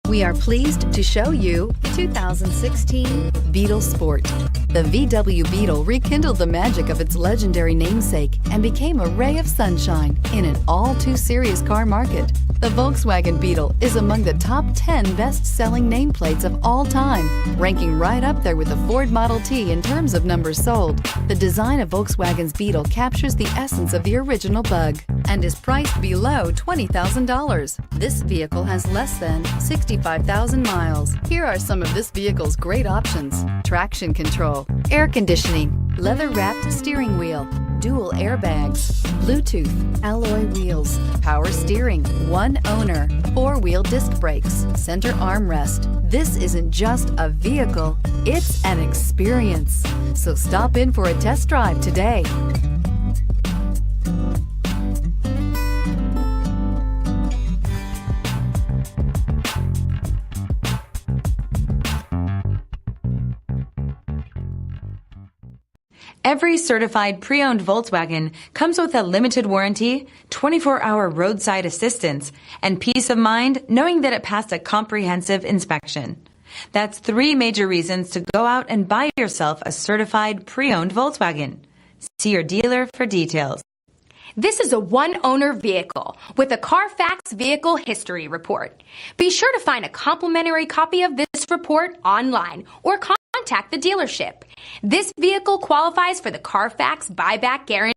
We are pleased to show you 2016 Beetle Sport. The VW Beetle rekindled the magic of its legendary namesake and became a ray of sunshine in an all-too-serious car market. The Volkswagen Beetle is among the top 10 best-selling nameplates of all time, ranking right up there with the Ford Model T in terms of numbers sold. The design of Volkswagen's Beetle captures the essence of the original bug and is priced below $20,000. This vehicle has less than 65,000 miles. Here are some of this vehicle's great options: traction control, air conditioning, leather-wrapped steering wheel, dual airbags, Bluetooth, alloy wheels, power steering, one owner, four-wheel disc brakes, center armrest. This isn't just a vehicle, it's an experience. So stop in for a test drive today. Every certified pre-owned Volkswagen comes with a limited warranty, 24-hour roadside assistance, and peace of mind knowing that it passed a comprehensive inspection. That's 3 major reasons to go out and buy yourself a certified pre-owned Volkswagen. See your dealer for details. This is a one-owner vehicle with a CARFAX Vehicle History Report. Be sure to find a complimentary copy of this report online or contact the dealership. This vehicle qualifies for the CARFAX Buyback Guarantee.